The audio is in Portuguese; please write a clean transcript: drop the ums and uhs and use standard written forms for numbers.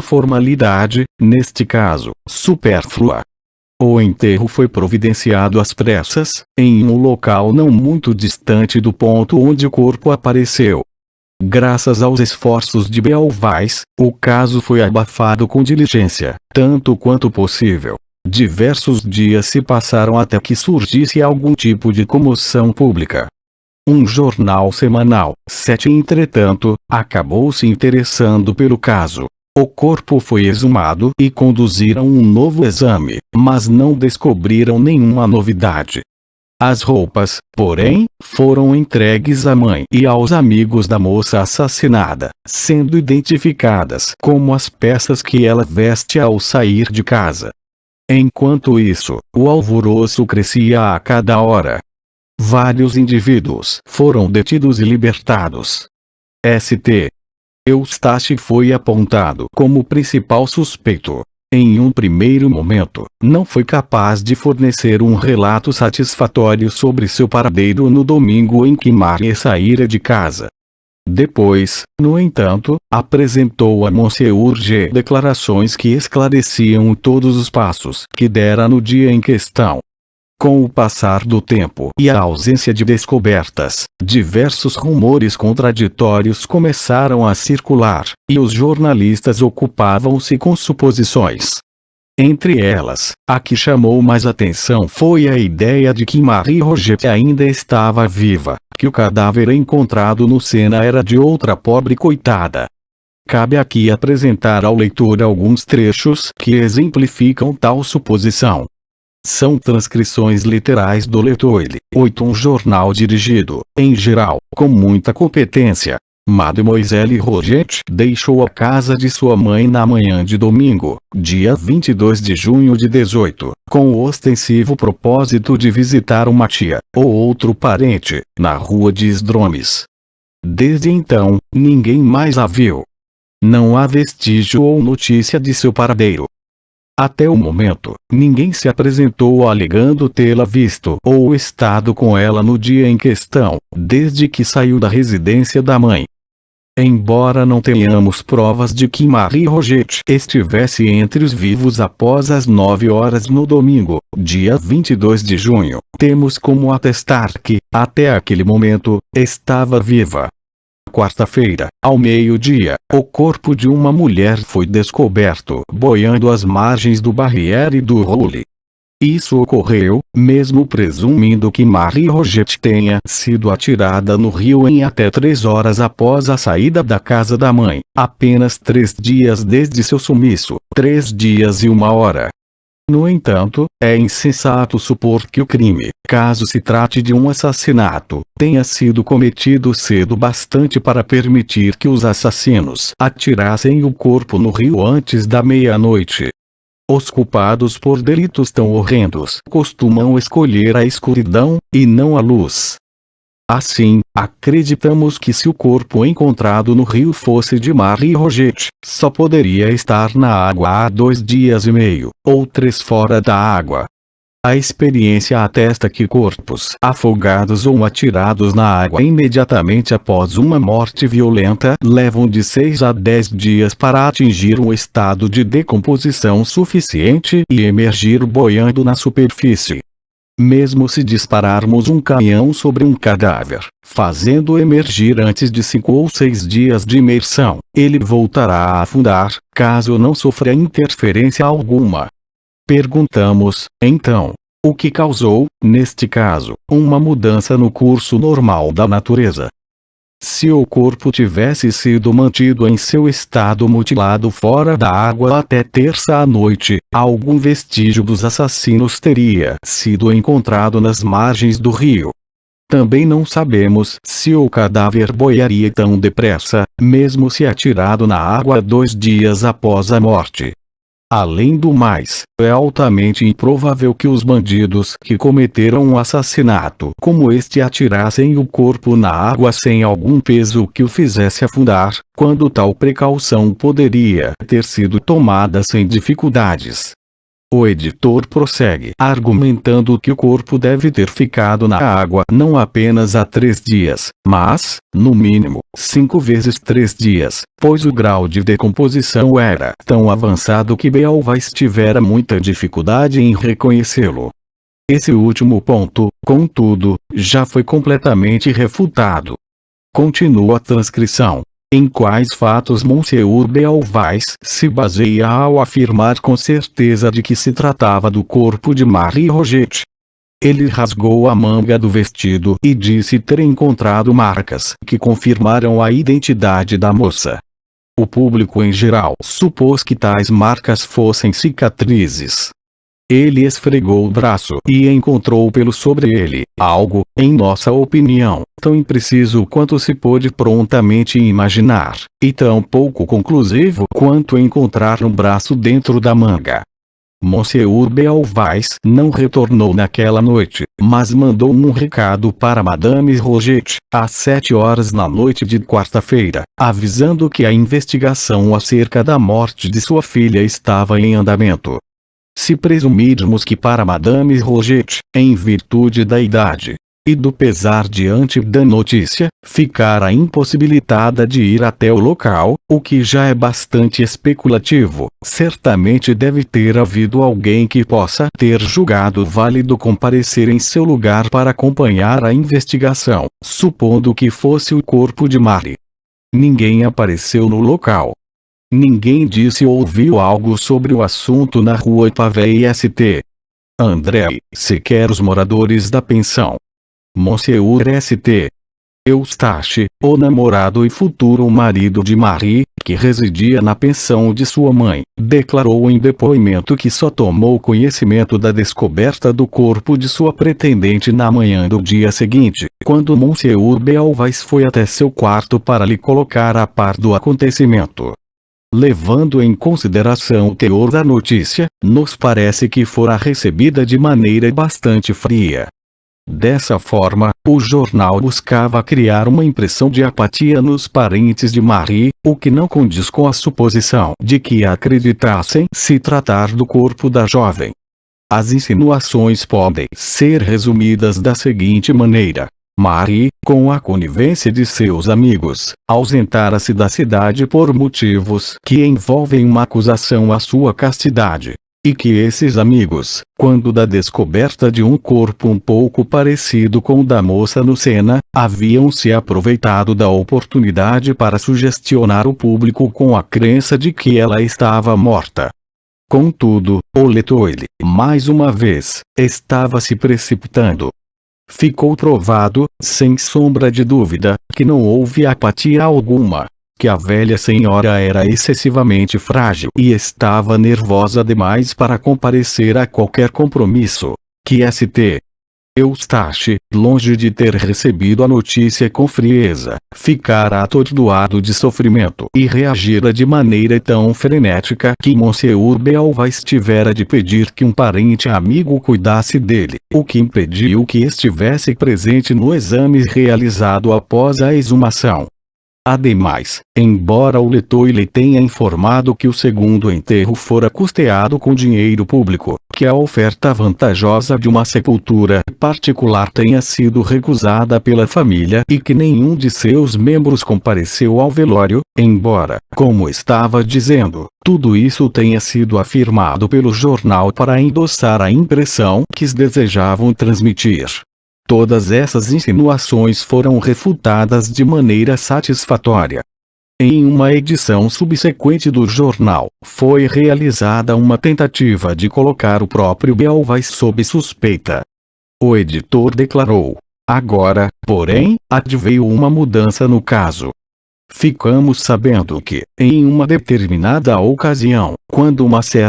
formalidade, neste caso, supérflua. O enterro foi providenciado às pressas, em um local não muito distante do ponto onde o corpo apareceu. Graças aos esforços de Bealvais, o caso foi abafado com diligência, tanto quanto possível. Diversos dias se passaram até que surgisse algum tipo de comoção pública. Um jornal semanal, entretanto, acabou se interessando pelo caso. O corpo foi exumado e conduziram um novo exame, mas não descobriram nenhuma novidade. As roupas, porém, foram entregues à mãe e aos amigos da moça assassinada, sendo identificadas como as peças que ela veste ao sair de casa. Enquanto isso, o alvoroço crescia a cada hora. Vários indivíduos foram detidos e libertados. St. Eustache foi apontado como principal suspeito. Em um primeiro momento, não foi capaz de fornecer um relato satisfatório sobre seu paradeiro no domingo em que Marie saíra de casa. Depois, no entanto, apresentou a Monsieur G declarações que esclareciam todos os passos que dera no dia em questão. Com o passar do tempo e a ausência de descobertas, diversos rumores contraditórios começaram a circular, e os jornalistas ocupavam-se com suposições. Entre elas, a que chamou mais atenção foi a ideia de que Marie Roget ainda estava viva, que o cadáver encontrado no Sena era de outra pobre coitada. Cabe aqui apresentar ao leitor alguns trechos que exemplificam tal suposição. São transcrições literais do L'Étoile, um jornal dirigido, em geral, com muita competência. Mademoiselle Roget deixou a casa de sua mãe na manhã de domingo, dia 22 de junho de 18, com o ostensivo propósito de visitar uma tia, ou outro parente, na rua de Esdromes. Desde então, ninguém mais a viu. Não há vestígio ou notícia de seu paradeiro. Até o momento, ninguém se apresentou alegando tê-la visto ou estado com ela no dia em questão, desde que saiu da residência da mãe. Embora não tenhamos provas de que Marie Roget estivesse entre os vivos após as 9 horas no domingo, dia 22 de junho, temos como atestar que, até aquele momento, estava viva. Quarta-feira, ao meio-dia, o corpo de uma mulher foi descoberto boiando às margens do Barrière du Roule. Isso ocorreu, mesmo presumindo que Marie Roget tenha sido atirada no rio em até 3 horas após a saída da casa da mãe, apenas 3 dias desde seu sumiço, 3 dias e 1 hora. No entanto, é insensato supor que o crime, caso se trate de um assassinato, tenha sido cometido cedo bastante para permitir que os assassinos atirassem o corpo no rio antes da meia-noite. Os culpados por delitos tão horrendos costumam escolher a escuridão, e não a luz. Assim, acreditamos que se o corpo encontrado no rio fosse de Marie Roget, só poderia estar na água há 2 dias e meio, ou 3 fora da água. A experiência atesta que corpos afogados ou atirados na água imediatamente após uma morte violenta levam de 6 a 10 dias para atingir um estado de decomposição suficiente e emergir boiando na superfície. Mesmo se dispararmos um canhão sobre um cadáver, fazendo emergir antes de 5 ou 6 dias de imersão, ele voltará a afundar, caso não sofra interferência alguma. Perguntamos, então, o que causou, neste caso, uma mudança no curso normal da natureza? Se o corpo tivesse sido mantido em seu estado mutilado fora da água até terça à noite, algum vestígio dos assassinos teria sido encontrado nas margens do rio. Também não sabemos se o cadáver boiaria tão depressa, mesmo se atirado na água 2 dias após a morte. Além do mais, é altamente improvável que os bandidos que cometeram um assassinato como este atirassem o corpo na água sem algum peso que o fizesse afundar, quando tal precaução poderia ter sido tomada sem dificuldades. O editor prossegue argumentando que o corpo deve ter ficado na água não apenas há 3 dias, mas, no mínimo, 5 vezes 3 dias, pois o grau de decomposição era tão avançado que Bealvais tivera muita dificuldade em reconhecê-lo. Esse último ponto, contudo, já foi completamente refutado. Continua a transcrição. Em quais fatos Monsieur Bealvais se baseia ao afirmar com certeza de que se tratava do corpo de Marie Roget? Ele rasgou a manga do vestido e disse ter encontrado marcas que confirmaram a identidade da moça. O público em geral supôs que tais marcas fossem cicatrizes. Ele esfregou o braço e encontrou pelo sobre ele, algo, em nossa opinião, tão impreciso quanto se pôde prontamente imaginar, e tão pouco conclusivo quanto encontrar um braço dentro da manga. Monsieur Bealvais não retornou naquela noite, mas mandou um recado para Madame Roget, às 7 horas na noite de quarta-feira, avisando que a investigação acerca da morte de sua filha estava em andamento. Se presumirmos que para Madame Roget, em virtude da idade e do pesar diante da notícia, ficara impossibilitada de ir até o local, o que já é bastante especulativo, certamente deve ter havido alguém que possa ter julgado válido comparecer em seu lugar para acompanhar a investigação, supondo que fosse o corpo de Marie. Ninguém apareceu no local. Ninguém disse ou ouviu algo sobre o assunto na rua Pavée St. André, sequer os moradores da pensão. Monsieur St. Eustache, o namorado e futuro marido de Marie, que residia na pensão de sua mãe, declarou em depoimento que só tomou conhecimento da descoberta do corpo de sua pretendente na manhã do dia seguinte, quando Monsieur Bealvais foi até seu quarto para lhe colocar a par do acontecimento. Levando em consideração o teor da notícia, nos parece que fora recebida de maneira bastante fria. Dessa forma, o jornal buscava criar uma impressão de apatia nos parentes de Marie, o que não condiz com a suposição de que acreditassem se tratar do corpo da jovem. As insinuações podem ser resumidas da seguinte maneira. Marie, com a conivência de seus amigos, ausentara-se da cidade por motivos que envolvem uma acusação à sua castidade, e que esses amigos, quando da descoberta de um corpo um pouco parecido com o da moça no Sena, haviam se aproveitado da oportunidade para sugestionar o público com a crença de que ela estava morta. Contudo, o Letoile, mais uma vez, estava se precipitando. Ficou provado, sem sombra de dúvida, que não houve apatia alguma, que a velha senhora era excessivamente frágil e estava nervosa demais para comparecer a qualquer compromisso, que St. Eustache, longe de ter recebido a notícia com frieza, ficara atordoado de sofrimento e reagira de maneira tão frenética que Monsieur Bealvais tivera de pedir que um parente amigo cuidasse dele, o que impediu que estivesse presente no exame realizado após a exumação. Ademais, embora o Letoile tenha informado que o segundo enterro fora custeado com dinheiro público, que a oferta vantajosa de uma sepultura particular tenha sido recusada pela família e que nenhum de seus membros compareceu ao velório, embora, como estava dizendo, tudo isso tenha sido afirmado pelo jornal para endossar a impressão que desejavam transmitir. Todas essas insinuações foram refutadas de maneira satisfatória. Em uma edição subsequente do jornal, foi realizada uma tentativa de colocar o próprio Bealvais sob suspeita. O editor declarou: agora, porém, adveio uma mudança no caso. Ficamos sabendo que, em uma determinada ocasião, quando uma certa